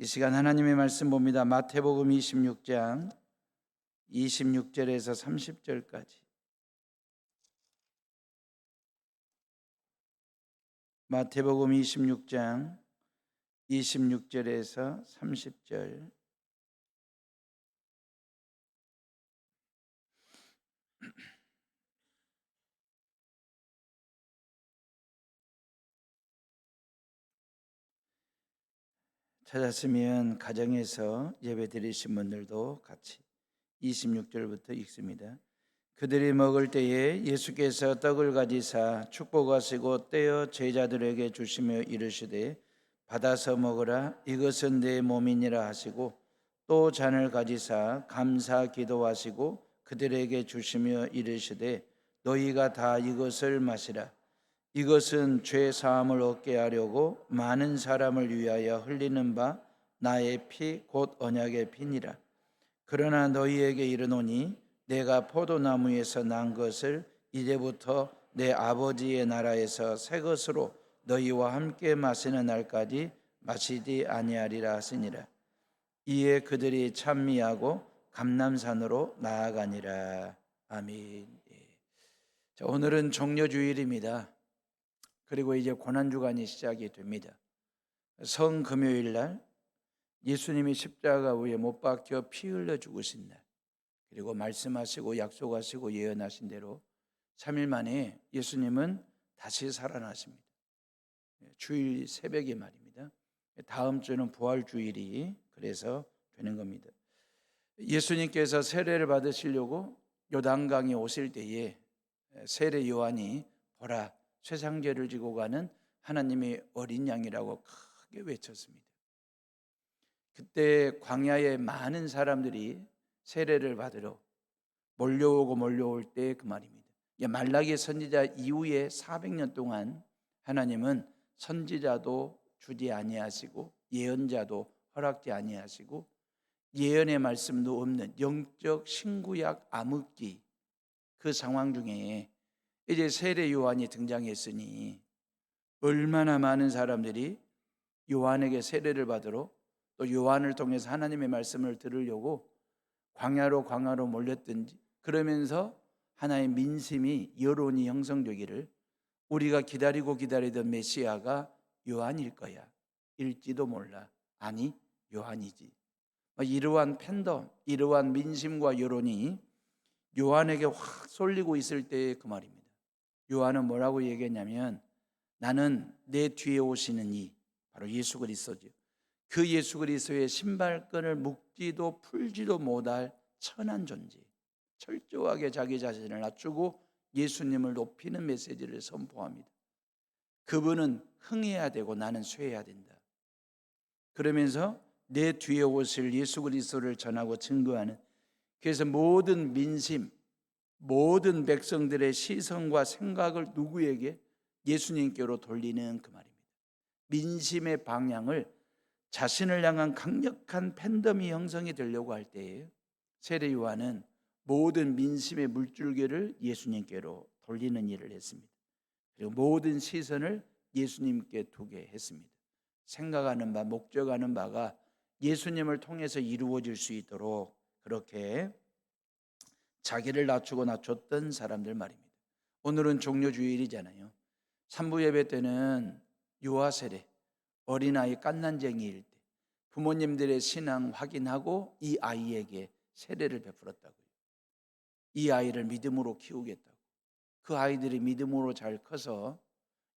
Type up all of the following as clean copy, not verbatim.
이 시간 하나님의 말씀 봅니다. 마태복음 26장 26절에서 30절까지. 마태복음 26장 26절에서 30절. 찾았으면 가정에서 예배 드리신 분들도 같이 26절부터 읽습니다. 그들이 먹을 때에 예수께서 떡을 가지사 축복하시고 떼어 제자들에게 주시며 이르시되 받아서 먹으라, 이것은 내 몸이니라 하시고 또 잔을 가지사 감사 기도하시고 그들에게 주시며 이르시되 너희가 다 이것을 마시라, 이것은 죄 사함을 얻게 하려고 많은 사람을 위하여 흘리는 바 나의 피 곧 언약의 피니라. 그러나 너희에게 이르노니 내가 포도나무에서 난 것을 이제부터 내 아버지의 나라에서 새 것으로 너희와 함께 마시는 날까지 마시지 아니하리라 하시니라. 이에 그들이 찬미하고 감람산으로 나아가니라. 아멘. 자, 오늘은 종려주일입니다. 그리고 이제 고난주간이 시작이 됩니다. 성금요일 날 예수님이 십자가 위에 못 박혀 피 흘려 죽으신 날, 그리고 말씀하시고 약속하시고 예언하신 대로 3일 만에 예수님은 다시 살아나십니다. 주일 새벽에 말입니다. 다음 주는 부활주일이 그래서 되는 겁니다. 예수님께서 세례를 받으시려고 요단강에 오실 때에 세례 요한이 보라, 세상죄를 지고 가는 하나님의 어린 양이라고 크게 외쳤습니다. 그때 광야에 많은 사람들이 세례를 받으러 몰려올 때 그 말입니다. 말라기 선지자 이후에 400년 동안 하나님은 선지자도 주지 아니하시고 예언자도 허락지 아니하시고 예언의 말씀도 없는 영적 신구약 암흑기, 그 상황 중에 이제 세례 요한이 등장했으니 얼마나 많은 사람들이 요한에게 세례를 받으러, 또 요한을 통해서 하나님의 말씀을 들으려고 광야로 몰렸든지, 그러면서 하나의 민심이, 여론이 형성되기를 우리가 기다리던 메시아가 요한일 거야, 일지도 몰라, 아니 요한이지. 이러한 팬덤, 이러한 민심과 여론이 요한에게 확 쏠리고 있을 때의 그 말입니다. 요한은 뭐라고 얘기했냐면, 나는 내 뒤에 오시는 이, 바로 예수 그리스도죠. 그 예수 그리스도의 신발끈을 묶지도 풀지도 못할 천한 존재, 철저하게 자기 자신을 낮추고 예수님을 높이는 메시지를 선포합니다. 그분은 흥해야 되고 나는 쇠해야 된다. 그러면서 내 뒤에 오실 예수 그리스도를 전하고 증거하는, 그래서 모든 민심, 모든 백성들의 시선과 생각을 누구에게? 예수님께로 돌리는 그 말입니다. 민심의 방향을 자신을 향한 강력한 팬덤이 형성이 되려고 할 때에 세례 요한은 모든 민심의 물줄기를 예수님께로 돌리는 일을 했습니다. 그리고 모든 시선을 예수님께 두게 했습니다. 생각하는 바, 목적하는 바가 예수님을 통해서 이루어질 수 있도록 그렇게 자기를 낮췄던 사람들 말입니다. 오늘은 종려주일이잖아요. 3부 예배 때는 유아세례, 어린아이 갓난쟁이일 때 부모님들의 신앙 확인하고 이 아이에게 세례를 베풀었다고요. 이 아이를 믿음으로 키우겠다고. 그 아이들이 믿음으로 잘 커서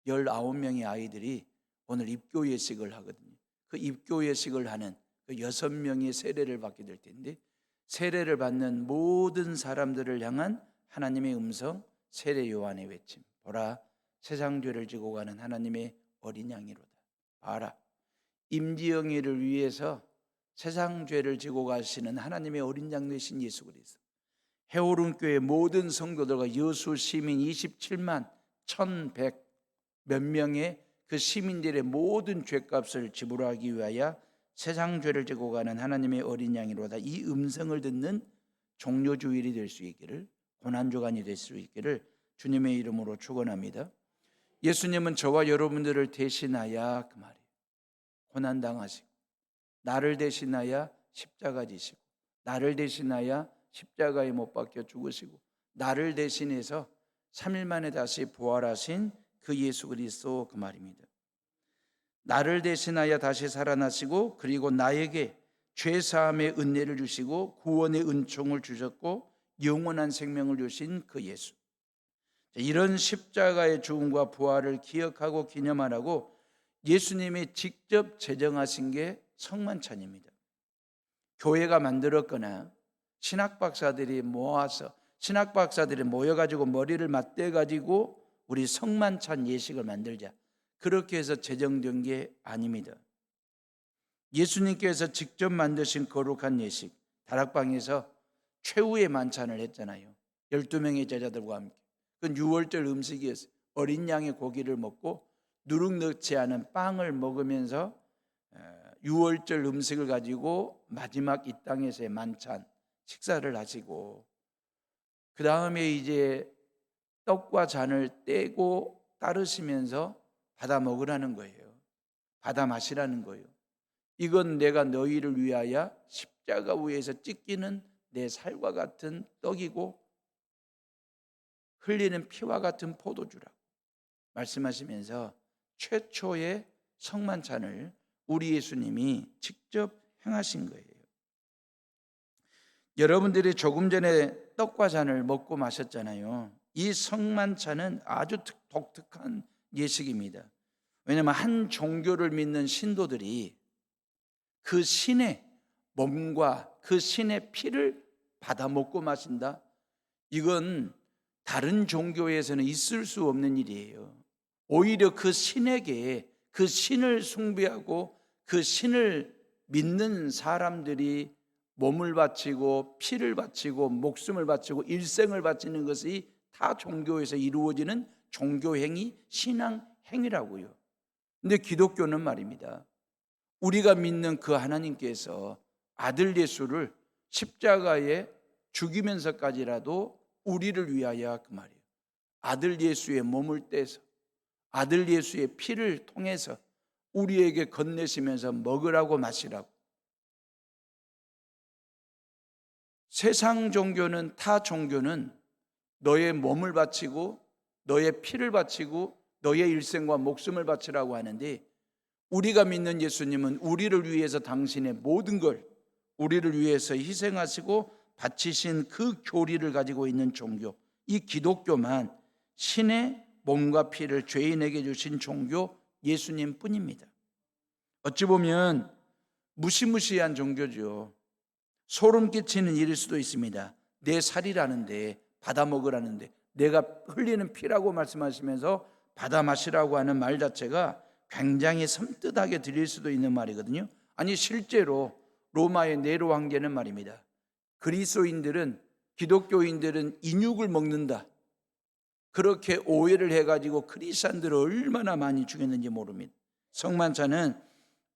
19명의 아이들이 오늘 입교 예식을 하거든요. 그 입교 예식을 하는 그 6명이 세례를 받게 될 텐데, 세례를 받는 모든 사람들을 향한 하나님의 음성, 세례 요한의 외침. 보라, 세상 죄를 지고 가는 하나님의 어린 양이로다. 봐라, 임지영이를 위해서 세상 죄를 지고 가시는 하나님의 어린 양 되신 예수 그리스도. 해오른 교회 모든 성도들과 여수 시민 27만 1,100 몇 명의 그 시민들의 모든 죄값을 지불하기 위하여 세상 죄를 지고 가는 하나님의 어린 양이로다. 이 음성을 듣는 종려주일이 될 수 있기를, 고난주간이 될 수 있기를 주님의 이름으로 축원합니다. 예수님은 저와 여러분들을 대신하여 그 말이에요. 고난당하시고 나를 대신하여 십자가 지시고 나를 대신하여 십자가에 못 박혀 죽으시고 나를 대신해서 3일 만에 다시 부활하신 그 예수 그리스도 그 말입니다. 나를 대신하여 다시 살아나시고 그리고 나에게 죄사함의 은혜를 주시고 구원의 은총을 주셨고 영원한 생명을 주신 그 예수. 이런 십자가의 죽음과 부활을 기억하고 기념하라고 예수님이 직접 제정하신 게 성만찬입니다. 교회가 만들었거나 신학박사들이 모여가지고 머리를 맞대가지고 우리 성만찬 예식을 만들자, 그렇게 해서 제정된 게 아닙니다. 예수님께서 직접 만드신 거룩한 예식, 다락방에서 최후의 만찬을 했잖아요. 12명의 제자들과 함께. 그건 6월절 음식이었어요. 어린 양의 고기를 먹고 누룩 넣지 않은 빵을 먹으면서 6월절 음식을 가지고 마지막 이 땅에서의 만찬 식사를 하시고, 그 다음에 이제 떡과 잔을 떼고 따르시면서 받아 먹으라는 거예요. 받아 마시라는 거예요. 이건 내가 너희를 위하여 십자가 위에서 찢기는 내 살과 같은 떡이고 흘리는 피와 같은 포도주라고 말씀하시면서 최초의 성만찬을 우리 예수님이 직접 행하신 거예요. 여러분들이 조금 전에 떡과 잔을 먹고 마셨잖아요. 이 성만찬은 아주 독특한 예식입니다. 왜냐하면 한 종교를 믿는 신도들이 그 신의 몸과 그 신의 피를 받아 먹고 마신다. 이건 다른 종교에서는 있을 수 없는 일이에요. 오히려 그 신에게, 그 신을 숭배하고 그 신을 믿는 사람들이 몸을 바치고 피를 바치고 목숨을 바치고 일생을 바치는 것이 다 종교에서 이루어지는 종교행위, 신앙행위라고요. 근데 기독교는 말입니다, 우리가 믿는 그 하나님께서 아들 예수를 십자가에 죽이면서까지라도 우리를 위하여, 그 말이에요, 아들 예수의 몸을 떼서 아들 예수의 피를 통해서 우리에게 건네시면서 먹으라고 마시라고. 세상 종교는, 타 종교는 너의 몸을 바치고 너의 피를 바치고 너의 일생과 목숨을 바치라고 하는데, 우리가 믿는 예수님은 우리를 위해서 당신의 모든 걸 우리를 위해서 희생하시고 바치신 그 교리를 가지고 있는 종교, 이 기독교만 신의 몸과 피를 죄인에게 주신 종교 예수님 뿐입니다. 어찌 보면 무시무시한 종교죠. 소름 끼치는 일일 수도 있습니다. 내 살이라는데, 받아 먹으라는데, 내가 흘리는 피라고 말씀하시면서 받아 마시라고 하는 말 자체가 굉장히 섬뜩하게 들릴 수도 있는 말이거든요. 아니, 실제로 로마의 네로 황제는 말입니다, 그리스도인들은, 기독교인들은 인육을 먹는다, 그렇게 오해를 해가지고 크리스찬들을 얼마나 많이 죽였는지 모릅니다. 성만찬은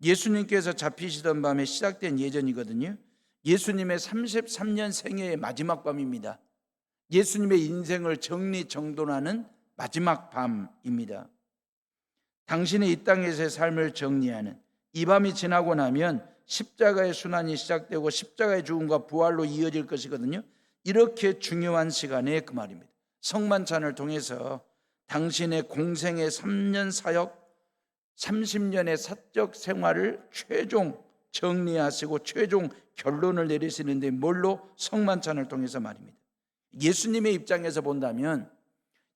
예수님께서 잡히시던 밤에 시작된 예전이거든요. 예수님의 33년 생애의 마지막 밤입니다. 예수님의 인생을 정리정돈하는 마지막 밤입니다. 당신의 이 땅에서의 삶을 정리하는 이 밤이 지나고 나면 십자가의 순환이 시작되고 십자가의 죽음과 부활로 이어질 것이거든요. 이렇게 중요한 시간에, 그 말입니다, 성만찬을 통해서 당신의 공생의 3년 사역, 30년의 사적 생활을 최종 정리하시고 최종 결론을 내리시는데, 뭘로? 성만찬을 통해서 말입니다. 예수님의 입장에서 본다면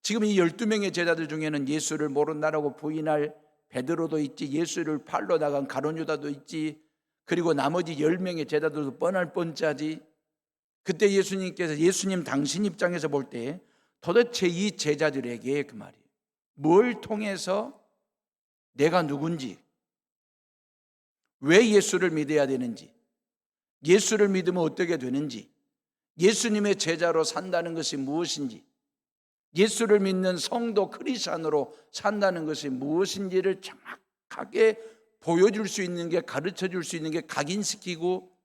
지금 이 12명의 제자들 중에는 예수를 모른다라고 부인할 베드로도 있지, 예수를 팔러 나간 가룟유다도 있지, 그리고 나머지 10명의 제자들도 뻔할 뻔짜지. 그때 예수님께서, 예수님 당신 입장에서 볼 때 도대체 이 제자들에게, 그 말이에요, 뭘 통해서 내가 누군지, 왜 예수를 믿어야 되는지, 예수를 믿으면 어떻게 되는지, 예수님의 제자로 산다는 것이 무엇인지, 예수를 믿는 성도 크리스찬으로 산다는 것이 무엇인지를 정확하게 보여줄 수 있는 게, 가르쳐 줄 수 있는 게, 각인시키고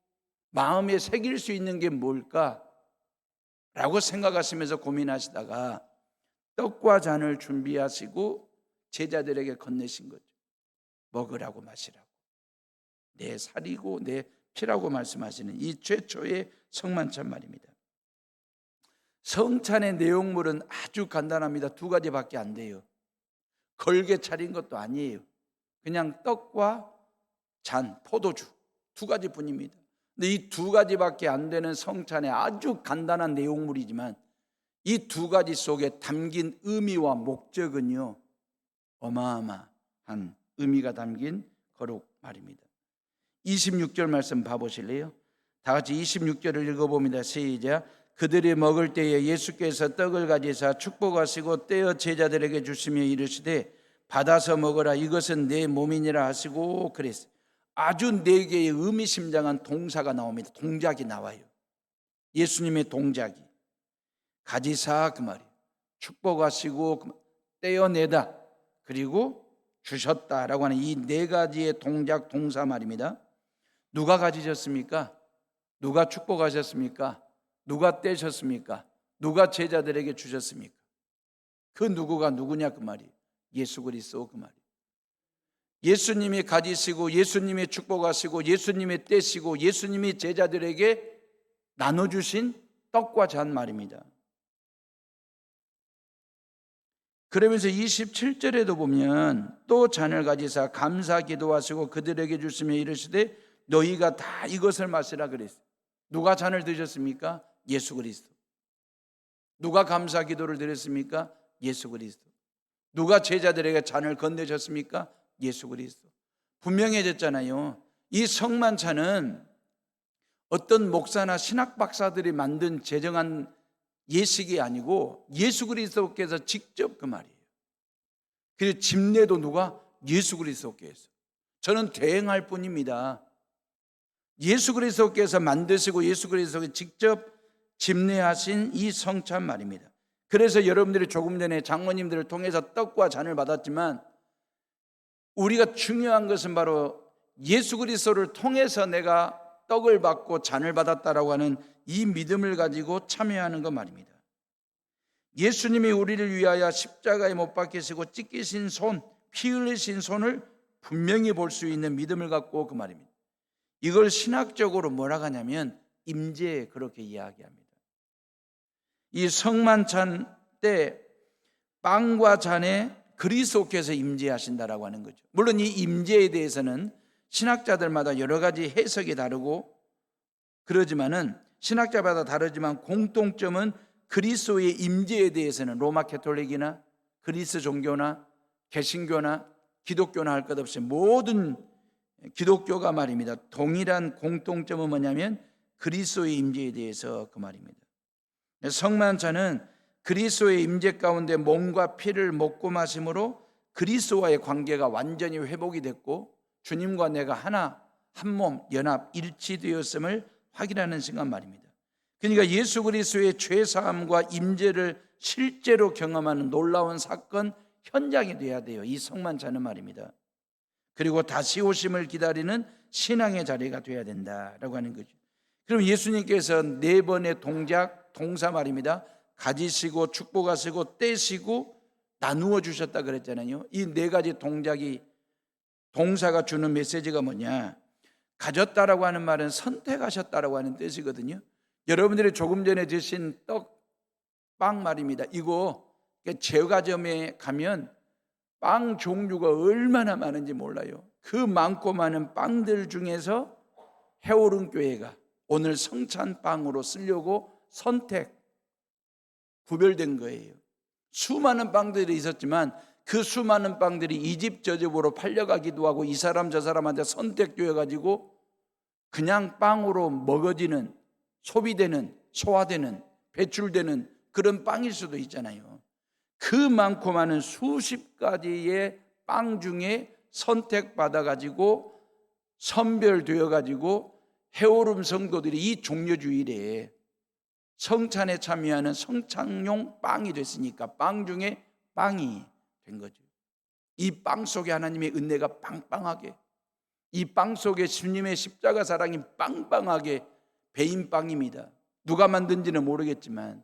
마음에 새길 수 있는 게 뭘까? 라고 생각하시면서 고민하시다가 떡과 잔을 준비하시고 제자들에게 건네신 거죠. 먹으라고 마시라고. 내 살이고 내 피라고 말씀하시는 이 최초의 성만찬 말입니다. 성찬의 내용물은 아주 간단합니다. 두 가지밖에 안 돼요. 걸게 차린 것도 아니에요. 그냥 떡과 잔, 포도주 두 가지뿐입니다. 근데 이 두 가지밖에 안 되는 성찬의 아주 간단한 내용물이지만 이 두 가지 속에 담긴 의미와 목적은요, 어마어마한 의미가 담긴 거룩 말입니다. 26절 말씀 봐보실래요? 다 같이 26절을 읽어봅니다. 시작. 그들이 먹을 때에 예수께서 떡을 가지사 축복하시고 떼어 제자들에게 주시며 이르시되 받아서 먹으라, 이것은 내 몸이니라 하시고 그랬어요. 아주 네 개의 의미심장한 동사가 나옵니다. 동작이 나와요. 예수님의 동작이 가지사 그 말이에요. 축복하시고 떼어내다 그리고 주셨다라고 하는 이 네 가지의 동작 동사 말입니다. 누가 가지셨습니까? 누가 축복하셨습니까? 누가 떼셨습니까? 누가 제자들에게 주셨습니까? 그 누구가 누구냐 그 말이에요. 예수 그리스도 그 말이에요. 예수님이 가지시고 예수님이 축복하시고 예수님이 떼시고 예수님이 제자들에게 나눠주신 떡과 잔 말입니다. 그러면서 27절에도 보면 또 잔을 가지사 감사 기도하시고 그들에게 주시며 이르시되 너희가 다 이것을 마시라 그랬어요. 누가 잔을 드셨습니까? 예수 그리스도. 누가 감사 기도를 드렸습니까? 예수 그리스도. 누가 제자들에게 잔을 건네셨습니까? 예수 그리스도. 분명해졌잖아요. 이 성만찬은 어떤 목사나 신학 박사들이 만든 제정한 예식이 아니고 예수 그리스도께서 직접 그 말이에요. 그리고 집례도 누가? 예수 그리스도께서. 저는 대행할 뿐입니다. 예수 그리스도께서 만드시고 예수 그리스도께서 직접 집례하신 이 성찬 말입니다. 그래서 여러분들이 조금 전에 장로님들을 통해서 떡과 잔을 받았지만 우리가 중요한 것은 바로 예수 그리스도를 통해서 내가 떡을 받고 잔을 받았다라고 하는 이 믿음을 가지고 참여하는 것 말입니다. 예수님이 우리를 위하여 십자가에 못 박히시고 찢기신 손, 피 흘리신 손을 분명히 볼 수 있는 믿음을 갖고 그 말입니다. 이걸 신학적으로 뭐라고 하냐면 임재 그렇게 이야기합니다. 이 성만찬 때 빵과 잔에 그리스도께서 임재하신다라고 하는 거죠. 물론 이 임재에 대해서는 신학자들마다 여러 가지 해석이 다르고 그러지만은 신학자마다 다르지만 공통점은 그리스도의 임재에 대해서는 로마 가톨릭이나 그리스 종교나 개신교나 기독교나 할 것 없이 모든 기독교가 말입니다. 동일한 공통점은 뭐냐면 그리스도의 임재에 대해서 그 말입니다. 성만찬은 그리스도의 임재 가운데 몸과 피를 먹고 마심으로 그리스도와의 관계가 완전히 회복이 됐고 주님과 내가 하나, 한 몸, 연합, 일치되었음을 확인하는 시간 말입니다. 그러니까 예수 그리스도의 죄사함과 임재를 실제로 경험하는 놀라운 사건 현장이 돼야 돼요. 이 성만찬은 말입니다. 그리고 다시 오심을 기다리는 신앙의 자리가 돼야 된다라고 하는 거죠. 그럼 예수님께서 네 번의 동사 말입니다. 가지시고 축복하시고 떼시고 나누어 주셨다 그랬잖아요. 이 네 가지 동사가 주는 메시지가 뭐냐? 가졌다라고 하는 말은 선택하셨다라고 하는 뜻이거든요. 여러분들이 조금 전에 드신 빵 말입니다. 이거 제과점에 가면 빵 종류가 얼마나 많은지 몰라요. 그 많고 많은 빵들 중에서 해오른교회가 오늘 성찬빵으로 쓰려고 구별된 거예요. 수많은 빵들이 있었지만 그 수많은 빵들이 이 집 저 집으로 팔려가기도 하고 이 사람 저 사람한테 선택되어 가지고 그냥 빵으로 먹어지는, 소비되는, 소화되는, 배출되는 그런 빵일 수도 있잖아요. 그 많고 많은 수십 가지의 빵 중에 선택받아 가지고 선별되어 가지고 해오름 성도들이 이 종려주일에 성찬에 참여하는 성찬용 빵이 됐으니까 빵 중에 빵이 된 거죠. 이 빵 속에 하나님의 은혜가 빵빵하게, 이 빵 속에 주님의 십자가 사랑이 빵빵하게 배인 빵입니다. 누가 만든지는 모르겠지만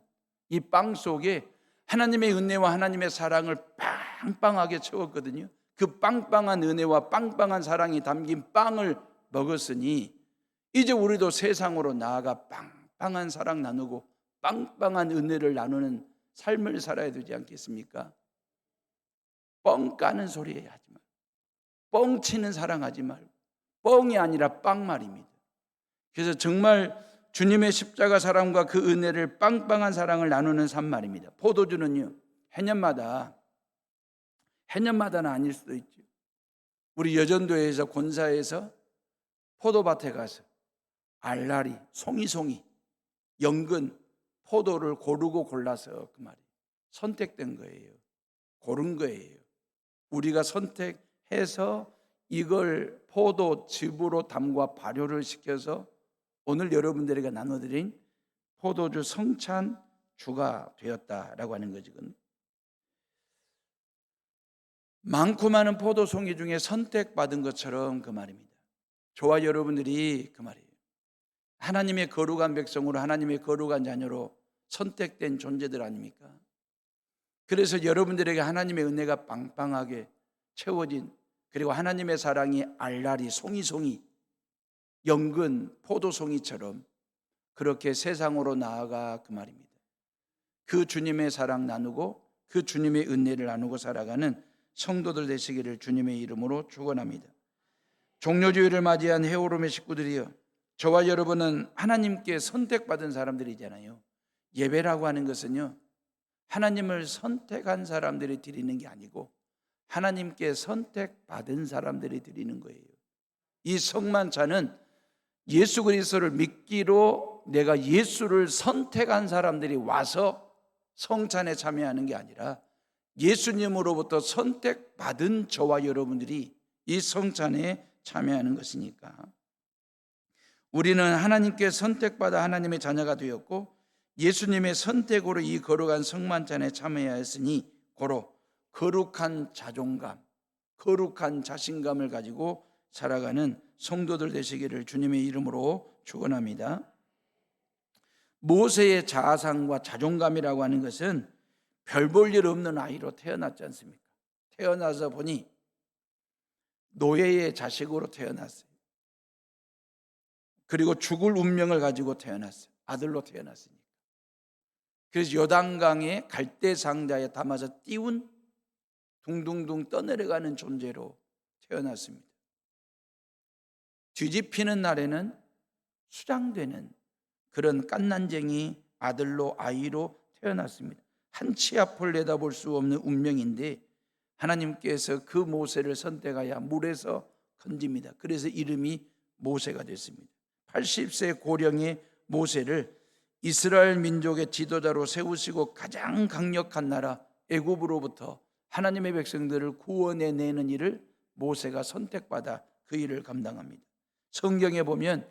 이 빵 속에 하나님의 은혜와 하나님의 사랑을 빵빵하게 채웠거든요. 그 빵빵한 은혜와 빵빵한 사랑이 담긴 빵을 먹었으니 이제 우리도 세상으로 나아가 빵빵한 사랑 나누고 빵빵한 은혜를 나누는 삶을 살아야 되지 않겠습니까? 뻥 까는 소리 하지 말고, 뻥 치는 사랑하지 말고, 뻥이 아니라 빵 말입니다. 그래서 정말 주님의 십자가 사랑과 그 은혜를 빵빵한 사랑을 나누는 삶 말입니다. 포도주는요, 해년마다는 아닐 수도 있죠. 우리 여전도에서 권사에서 포도밭에 가서 알라리, 송이송이, 연근, 포도를 고르고 골라서 그 말이에요. 선택된 거예요. 고른 거예요. 우리가 선택해서 이걸 포도즙으로 담과 발효를 시켜서 오늘 여러분들에게 나눠드린 포도주 성찬주가 되었다라고 하는 거죠. 많고 많은 포도송이 중에 선택받은 것처럼 그 말입니다. 저와 여러분들이 그 말이에요. 하나님의 거룩한 백성으로, 하나님의 거룩한 자녀로 선택된 존재들 아닙니까? 그래서 여러분들에게 하나님의 은혜가 빵빵하게 채워진, 그리고 하나님의 사랑이 알라리, 송이송이, 연근, 포도송이처럼 그렇게 세상으로 나아가 그 말입니다. 그 주님의 사랑 나누고 그 주님의 은혜를 나누고 살아가는 성도들 되시기를 주님의 이름으로 축원합니다. 종료주일을 맞이한 헤어롬의 식구들이여, 저와 여러분은 하나님께 선택받은 사람들이잖아요. 예배라고 하는 것은요, 하나님을 선택한 사람들이 드리는 게 아니고 하나님께 선택받은 사람들이 드리는 거예요. 이 성만찬은 예수 그리스도를 믿기로 내가 예수를 선택한 사람들이 와서 성찬에 참여하는 게 아니라 예수님으로부터 선택받은 저와 여러분들이 이 성찬에 참여하는 것이니까, 우리는 하나님께 선택받아 하나님의 자녀가 되었고 예수님의 선택으로 이 거룩한 성만찬에 참여하였으니 고로 거룩한 자존감, 거룩한 자신감을 가지고 살아가는 성도들 되시기를 주님의 이름으로 축원합니다. 모세의 자아상과 자존감이라고 하는 것은 별 볼 일 없는 아이로 태어났지 않습니까? 태어나서 보니 노예의 자식으로 태어났어요. 그리고 죽을 운명을 가지고 태어났어요. 아들로 태어났으니까. 그래서 요단강의 갈대 상자에 담아서 띄운 둥둥둥 떠내려가는 존재로 태어났습니다. 뒤집히는 날에는 수장되는 그런 깐난쟁이 아들로, 아이로 태어났습니다. 한 치 앞을 내다볼 수 없는 운명인데 하나님께서 그 모세를 선택하여 물에서 건집니다. 그래서 이름이 모세가 됐습니다. 80세 고령의 모세를 이스라엘 민족의 지도자로 세우시고 가장 강력한 나라 애굽으로부터 하나님의 백성들을 구원해내는 일을 모세가 선택받아 그 일을 감당합니다. 성경에 보면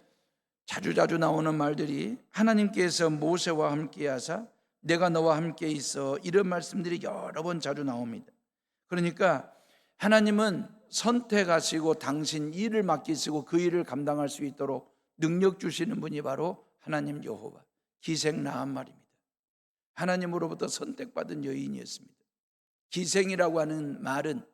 자주자주 나오는 말들이 하나님께서 모세와 함께 하사 내가 너와 함께 있어, 이런 말씀들이 여러 번 자주 나옵니다. 그러니까 하나님은 선택하시고 당신 일을 맡기시고 그 일을 감당할 수 있도록 능력 주시는 분이 바로 하나님 여호와, 기생나한 말입니다. 하나님으로부터 선택받은 여인이었습니다. 기생이라고 하는 말은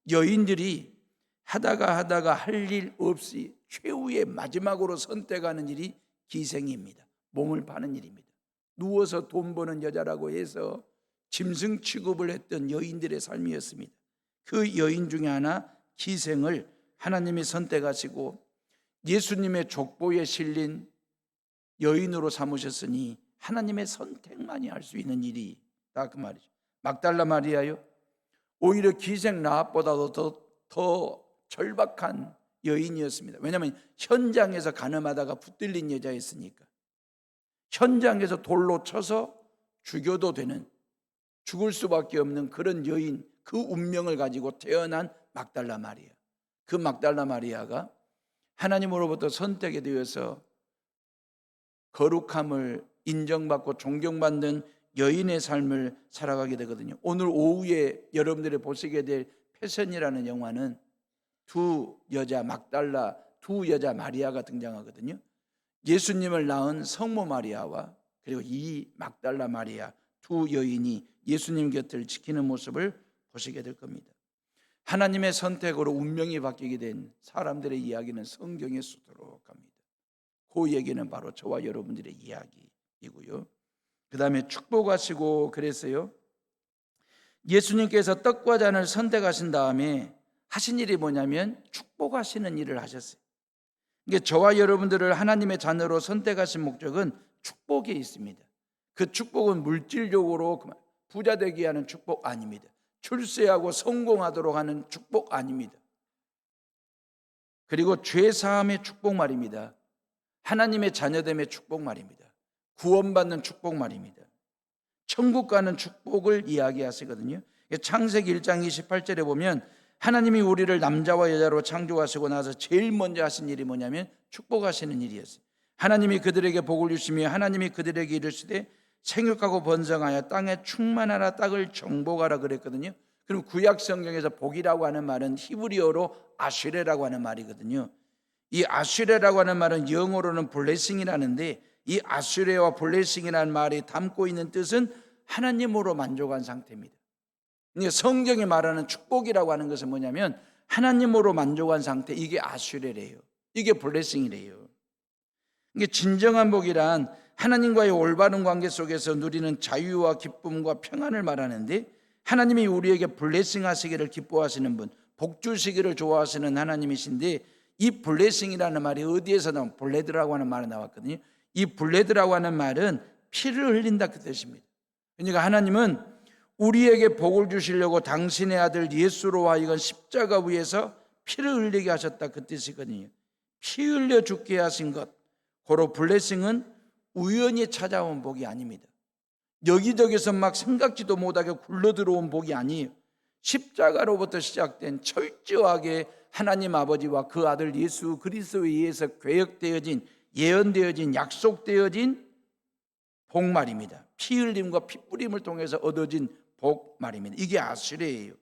여인들이 하다가 할 일 없이 최후의 마지막으로 선택하는 일이 기생입니다. 몸을 파는 일입니다. 누워서 돈 버는 여자라고 해서 짐승 취급을 했던 여인들의 삶이었습니다. 그 여인 중에 하나 기생을 하나님이 선택하시고 예수님의 족보에 실린 여인으로 삼으셨으니 하나님의 선택만이 할 수 있는 일이 다 그 말이죠. 막달라 마리아요, 오히려 기생 라합보다도 더 절박한 여인이었습니다. 왜냐하면 현장에서 가늠하다가 붙들린 여자였으니까. 현장에서 돌로 쳐서 죽여도 되는, 죽을 수밖에 없는 그런 여인, 그 운명을 가지고 태어난 막달라 마리아. 그 막달라 마리아가 하나님으로부터 선택이 되어서 거룩함을 인정받고 존경받는 여인의 삶을 살아가게 되거든요. 오늘 오후에 여러분들이 보시게 될 패션이라는 영화는 두 여자 막달라, 두 여자 마리아가 등장하거든요. 예수님을 낳은 성모 마리아와 그리고 이 막달라 마리아, 두 여인이 예수님 곁을 지키는 모습을 보시게 될 겁니다. 하나님의 선택으로 운명이 바뀌게 된 사람들의 이야기는 성경에 수두룩합니다. 그 얘기는 바로 저와 여러분들의 이야기이고요. 그 다음에 축복하시고 그랬어요. 예수님께서 떡과 잔을 선택하신 다음에 하신 일이 뭐냐면 축복하시는 일을 하셨어요. 이게 저와 여러분들을 하나님의 자녀로 선택하신 목적은 축복에 있습니다. 그 축복은 물질적으로 부자 되게 하는 축복 아닙니다. 출세하고 성공하도록 하는 축복 아닙니다. 그리고 죄 사함의 축복 말입니다. 하나님의 자녀됨의 축복 말입니다. 구원받는 축복 말입니다. 천국 가는 축복을 이야기하시거든요. 창세기 1장 28절에 보면 하나님이 우리를 남자와 여자로 창조하시고 나서 제일 먼저 하신 일이 뭐냐면 축복하시는 일이었어요. 하나님이 그들에게 복을 주시며 하나님이 그들에게 이르시되 생육하고 번성하여 땅에 충만하라 땅을 정복하라 그랬거든요. 그럼 구약 성경에서 복이라고 하는 말은 히브리어로 아슈레라고 하는 말이거든요. 이 아슈레라고 하는 말은 영어로는 블레싱이라는데 이 아슈레와 블레싱이라는 말이 담고 있는 뜻은 하나님으로 만족한 상태입니다. 성경이 말하는 축복이라고 하는 것은 뭐냐면 하나님으로 만족한 상태, 이게 아슈레래요. 이게 블레싱이래요. 이게 진정한 복이란 하나님과의 올바른 관계 속에서 누리는 자유와 기쁨과 평안을 말하는데, 하나님이 우리에게 블레싱 하시기를 기뻐하시는 분, 복 주시기를 좋아하시는 하나님이신데, 이 블레싱이라는 말이 어디에서 나온 블레드라고 하는 말이 나왔거든요. 이 블레드라고 하는 말은 피를 흘린다 그 뜻입니다. 그러니까 하나님은 우리에게 복을 주시려고 당신의 아들 예수로 하여금 십자가 위에서 피를 흘리게 하셨다 그 뜻이거든요. 피 흘려 죽게 하신 것, 고로 블레싱은 우연히 찾아온 복이 아닙니다. 여기저기서 막 생각지도 못하게 굴러들어온 복이 아니에요. 십자가로부터 시작된 철저하게 하나님 아버지와 그 아들 예수 그리스도에 의해서 계획되어진, 예언되어진, 약속되어진 복 말입니다. 피 흘림과 피 뿌림을 통해서 얻어진 복 말입니다. 이게 아수레예요.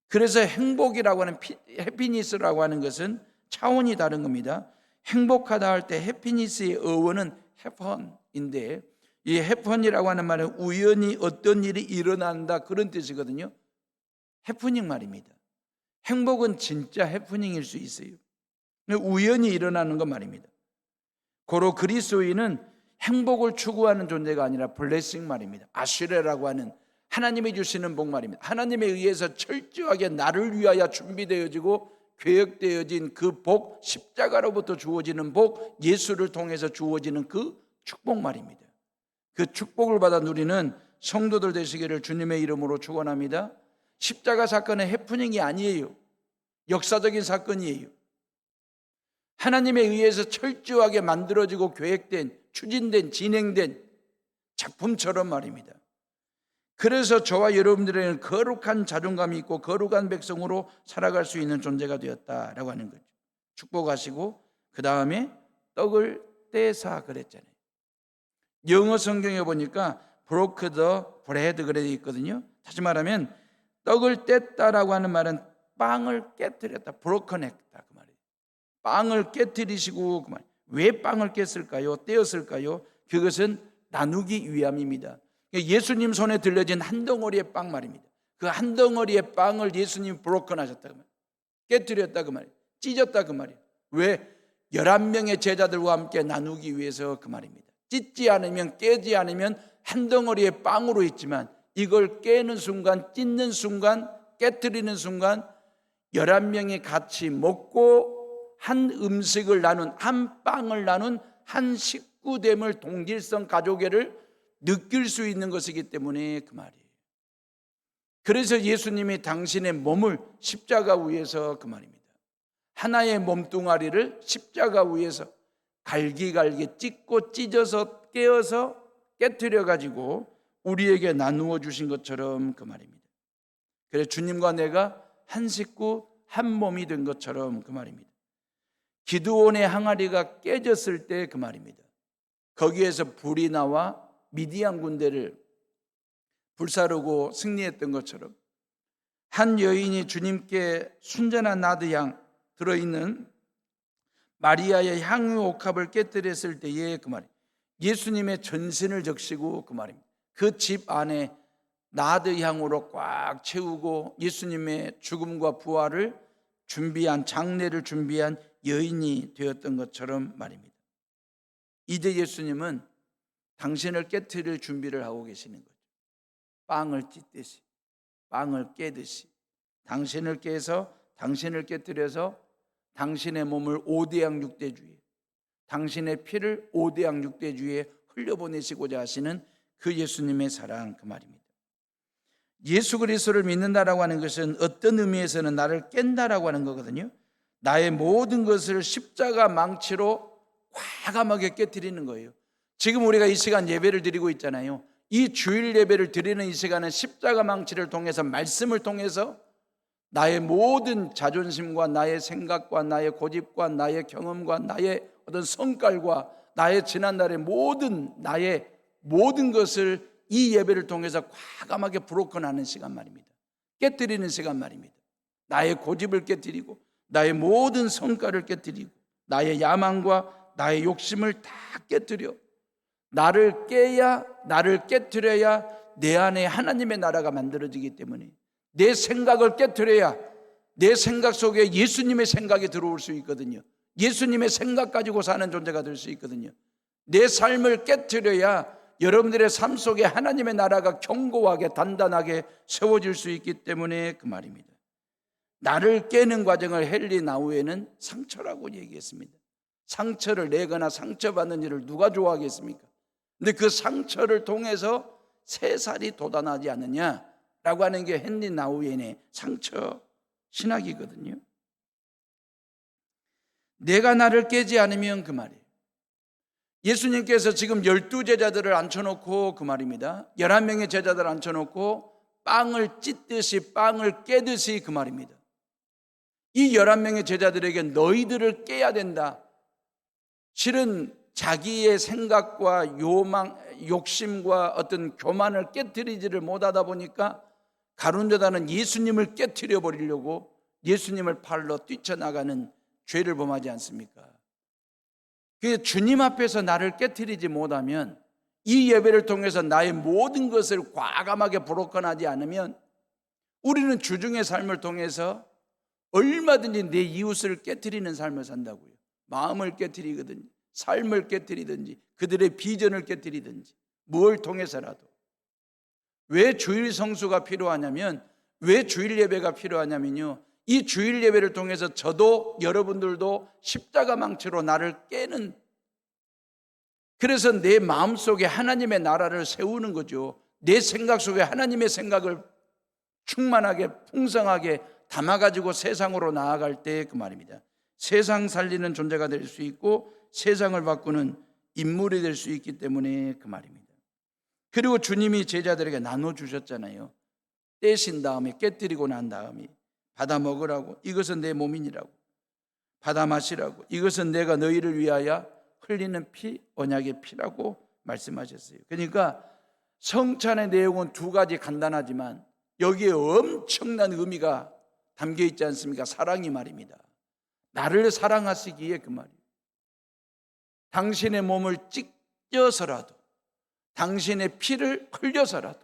그래서 행복이라고 하는 해피니스라고 하는 것은 차원이 다른 겁니다. 행복하다 할 때 해피니스의 어원은 해펀인데, 이 해펀이라고 하는 말은 우연히 어떤 일이 일어난다 그런 뜻이거든요. 해프닝 말입니다. 행복은 진짜 해프닝일 수 있어요. 우연히 일어나는 것 말입니다. 고로 그리스도인은 행복을 추구하는 존재가 아니라 블레싱 말입니다. 아슈레라고 하는 하나님이 주시는 복 말입니다. 하나님에 의해서 철저하게 나를 위하여 준비되어지고 계획되어진 그 복, 십자가로부터 주어지는 복, 예수를 통해서 주어지는 그 축복 말입니다. 그 축복을 받아 누리는 성도들 되시기를 주님의 이름으로 축원합니다. 십자가 사건은 해프닝이 아니에요. 역사적인 사건이에요. 하나님에 의해서 철저하게 만들어지고 계획된, 추진된, 진행된 작품처럼 말입니다. 그래서 저와 여러분들에게는 거룩한 자존감이 있고 거룩한 백성으로 살아갈 수 있는 존재가 되었다라고 하는 거죠. 축복하시고 그 다음에 떡을 떼사 그랬잖아요. 영어 성경에 보니까 broke the bread 그래 있거든요. 다시 말하면 떡을 뗐다라고 하는 말은 빵을 깨뜨렸다, broken 했다 그 말이에요. 빵을 깨뜨리시고 그 말. 왜 빵을 깼을까요? 떼었을까요? 그것은 나누기 위함입니다. 예수님 손에 들려진 한 덩어리의 빵 말입니다. 그 한 덩어리의 빵을 예수님이 broken 하셨다 그 말이에요. 깨뜨렸다 그 말이에요. 찢었다 그 말이에요. 왜? 11명의 제자들과 함께 나누기 위해서 그 말입니다. 찢지 않으면, 깨지 않으면 한 덩어리의 빵으로 있지만 이걸 깨는 순간, 찢는 순간, 깨뜨리는 순간 11명이 같이 먹고 한 음식을 나눈, 한 빵을 나눈 한 식구됨을, 동질성, 가족애를 느낄 수 있는 것이기 때문에 그 말이에요. 그래서 예수님이 당신의 몸을 십자가 위에서 그 말입니다. 하나의 몸뚱아리를 십자가 위에서 갈기갈기 찢고 찢어서 깨어서 깨뜨려 가지고 우리에게 나누어 주신 것처럼 그 말입니다. 그래서 주님과 내가 한 식구 한 몸이 된 것처럼 그 말입니다. 기드온의 항아리가 깨졌을 때 그 말입니다. 거기에서 불이 나와 미디안 군대를 불사르고 승리했던 것처럼 한 여인이 주님께 순전한 나드향 들어있는 마리아의 향유 옥합을 깨뜨렸을 때에 그 말이에요. 예수님의 전신을 적시고 그 말입니다. 그 집 안에 나드 향으로 꽉 채우고 예수님의 죽음과 부활을 준비한, 장례를 준비한 여인이 되었던 것처럼 말입니다. 이제 예수님은 당신을 깨트릴 준비를 하고 계시는 거죠. 빵을 찢듯이, 빵을 깨듯이 당신을 깨서, 당신을 깨트려서 당신의 몸을 5대양 6대주에, 당신의 피를 5대양 6대주에 흘려보내시고자 하시는 그 예수님의 사랑, 그 말입니다. 예수 그리스도를 믿는다라고 하는 것은 어떤 의미에서는 나를 깬다라고 하는 거거든요. 나의 모든 것을 십자가 망치로 과감하게 깨트리는 거예요. 지금 우리가 이 시간 예배를 드리고 있잖아요. 이 주일 예배를 드리는 이 시간은 십자가 망치를 통해서, 말씀을 통해서 나의 모든 자존심과 나의 생각과 나의 고집과 나의 경험과 나의 어떤 성깔과 나의 지난날의 나의 모든 것을 이 예배를 통해서 과감하게 브로큰하는 시간 말입니다. 깨뜨리는 시간 말입니다. 나의 고집을 깨뜨리고 나의 모든 성깔을 깨뜨리고 나의 야망과 나의 욕심을 다 깨뜨려 나를 깨야, 나를 깨뜨려야 내 안에 하나님의 나라가 만들어지기 때문에, 내 생각을 깨뜨려야 내 생각 속에 예수님의 생각이 들어올 수 있거든요. 예수님의 생각 가지고 사는 존재가 될 수 있거든요. 내 삶을 깨뜨려야 여러분들의 삶 속에 하나님의 나라가 견고하게 단단하게 세워질 수 있기 때문에 그 말입니다. 나를 깨는 과정을 헨리 나우에는 상처라고 얘기했습니다. 상처를 내거나 상처받는 일을 누가 좋아하겠습니까? 근데 그 상처를 통해서 새살이 돋아나지 않느냐라고 하는 게 헨리 나우엔의 상처 신학이거든요. 내가 나를 깨지 않으면 그 말이에요. 예수님께서 지금 12제자들을 앉혀놓고 그 말입니다. 11명의 제자들을 앉혀놓고 빵을 찢듯이, 빵을 깨듯이 그 말입니다. 이 11명의 제자들에게 너희들을 깨야 된다. 실은 자기의 생각과 욕심과 어떤 교만을 깨트리지를 못하다 보니까 가룟유다는 예수님을 깨트려 버리려고 예수님을 팔러 뛰쳐나가는 죄를 범하지 않습니까? 그 주님 앞에서 나를 깨트리지 못하면, 이 예배를 통해서 나의 모든 것을 과감하게 브로큰하지 않으면 우리는 주중의 삶을 통해서 얼마든지 내 이웃을 깨트리는 삶을 산다고요. 마음을 깨트리거든요. 삶을 깨트리든지 그들의 비전을 깨트리든지 뭘 통해서라도. 왜 주일 성수가 필요하냐면, 왜 주일 예배가 필요하냐면요, 이 주일 예배를 통해서 저도 여러분들도 십자가 망치로 나를 깨는, 그래서 내 마음속에 하나님의 나라를 세우는 거죠. 내 생각 속에 하나님의 생각을 충만하게 풍성하게 담아가지고 세상으로 나아갈 때 그 말입니다. 세상 살리는 존재가 될 수 있고 세상을 바꾸는 인물이 될 수 있기 때문에 그 말입니다. 그리고 주님이 제자들에게 나눠주셨잖아요. 떼신 다음에, 깨뜨리고 난 다음에 받아 먹으라고, 이것은 내 몸이니라고, 받아 마시라고, 이것은 내가 너희를 위하여 흘리는 피, 언약의 피라고 말씀하셨어요. 그러니까 성찬의 내용은 두 가지 간단하지만 여기에 엄청난 의미가 담겨 있지 않습니까? 사랑이 말입니다. 나를 사랑하시기에 그 말이에요. 당신의 몸을 찢겨서라도, 당신의 피를 흘려서라도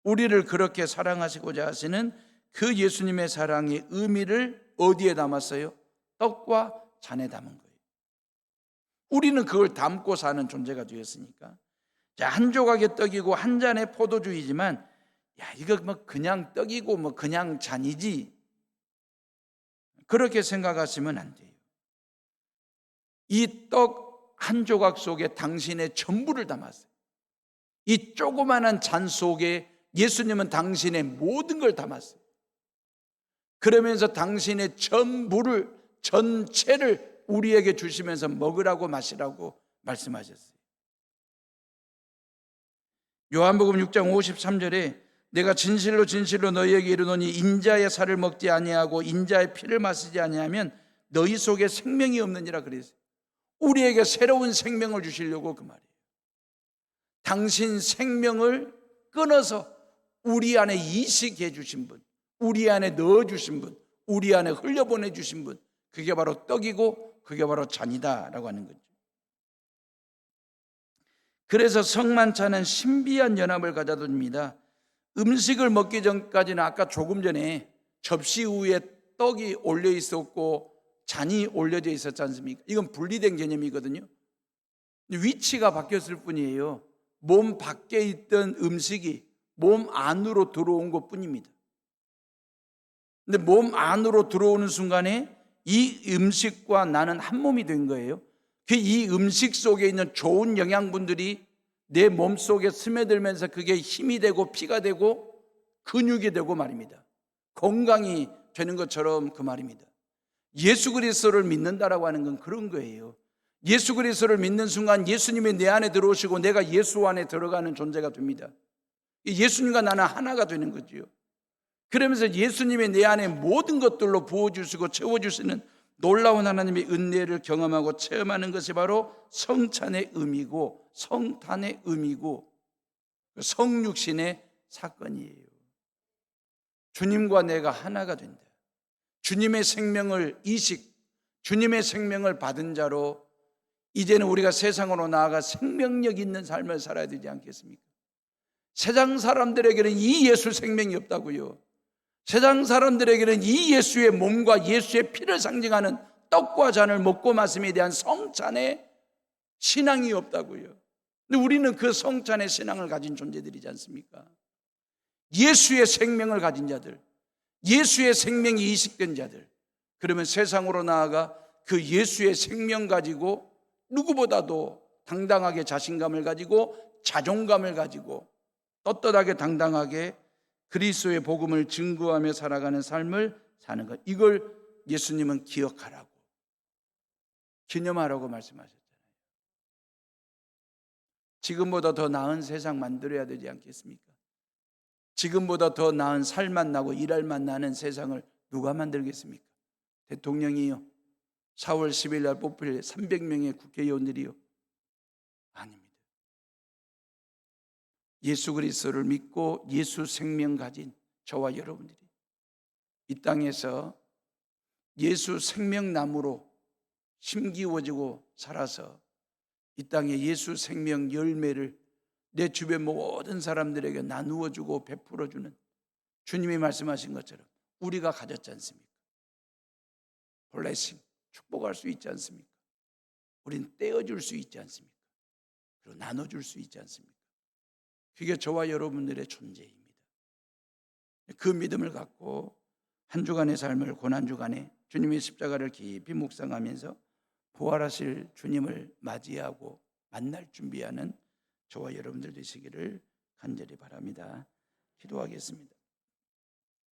우리를 그렇게 사랑하시고자 하시는 그 예수님의 사랑의 의미를 어디에 담았어요? 떡과 잔에 담은 거예요. 우리는 그걸 담고 사는 존재가 되었으니까, 자, 한 조각의 떡이고 한 잔의 포도주이지만, 야, 이거 뭐 그냥 떡이고 뭐 그냥 잔이지, 그렇게 생각하시면 안 돼요. 이 떡 한 조각 속에 당신의 전부를 담았어요. 이 조그마한 잔 속에 예수님은 당신의 모든 걸 담았어요. 그러면서 당신의 전부를, 전체를 우리에게 주시면서 먹으라고 마시라고 말씀하셨어요. 요한복음 6장 53절에 내가 진실로 진실로 너희에게 이르노니 인자의 살을 먹지 아니하고 인자의 피를 마시지 아니하면 너희 속에 생명이 없느니라 그랬어요. 우리에게 새로운 생명을 주시려고 그 말이에요. 당신 생명을 끊어서 우리 안에 이식해 주신 분, 우리 안에 넣어 주신 분, 우리 안에 흘려보내 주신 분, 그게 바로 떡이고 그게 바로 잔이다라고 하는 거죠. 그래서 성만찬은 신비한 연합을 가져옵니다. 음식을 먹기 전까지는 아까 조금 전에 접시 위에 떡이 올려 있었고 잔이 올려져 있었지 않습니까? 이건 분리된 개념이거든요. 위치가 바뀌었을 뿐이에요. 몸 밖에 있던 음식이 몸 안으로 들어온 것 뿐입니다. 근데 몸 안으로 들어오는 순간에 이 음식과 나는 한 몸이 된 거예요. 이 음식 속에 있는 좋은 영양분들이 내 몸속에 스며들면서 그게 힘이 되고 피가 되고 근육이 되고 말입니다. 건강이 되는 것처럼 그 말입니다. 예수 그리스도를 믿는다라고 하는 건 그런 거예요. 예수 그리스도를 믿는 순간 예수님이 내 안에 들어오시고 내가 예수 안에 들어가는 존재가 됩니다. 예수님과 나는 하나가 되는 거지요. 그러면서 예수님이 내 안에 모든 것들로 부어주시고 채워주시는 놀라운 하나님의 은혜를 경험하고 체험하는 것이 바로 성찬의 의미고 성탄의 의미고 성육신의 사건이에요. 주님과 내가 하나가 된다. 주님의 생명을 주님의 생명을 받은 자로 이제는 우리가 세상으로 나아가 생명력 있는 삶을 살아야 되지 않겠습니까? 세상 사람들에게는 이 예수 생명이 없다고요. 세상 사람들에게는 이 예수의 몸과 예수의 피를 상징하는 떡과 잔을 먹고 마심에 대한 성찬의 신앙이 없다고요. 근데 우리는 그 성찬의 신앙을 가진 존재들이지 않습니까? 예수의 생명을 가진 자들, 예수의 생명이 이식된 자들. 그러면 세상으로 나아가 그 예수의 생명 가지고 누구보다도 당당하게 자신감을 가지고 자존감을 가지고 떳떳하게 당당하게 그리스도의 복음을 증거하며 살아가는 삶을 사는 것. 이걸 예수님은 기억하라고, 기념하라고 말씀하셨잖아요. 지금보다 더 나은 세상 만들어야 되지 않겠습니까? 지금보다 더 나은 살만 나고 일할 만 나는 세상을 누가 만들겠습니까? 대통령이요? 4월 10일 날 뽑힐 300명의 국회의원들이요? 아닙니다. 예수 그리스도를 믿고 예수 생명 가진 저와 여러분들이 이 땅에서 예수 생명나무로 심기워지고 살아서 이 땅에 예수 생명 열매를 내 주변 모든 사람들에게 나누어주고 베풀어주는 주님이 말씀하신 것처럼 우리가 가졌지 않습니까? 블레싱, 축복할 수 있지 않습니까? 우린 떼어줄 수 있지 않습니까? 그리고 나눠줄 수 있지 않습니까? 그게 저와 여러분들의 존재입니다. 그 믿음을 갖고 한 주간의 삶을 고난주간에 주님의 십자가를 깊이 묵상하면서 부활하실 주님을 맞이하고 만날 준비하는 저와 여러분들 되시기를 간절히 바랍니다. 기도하겠습니다.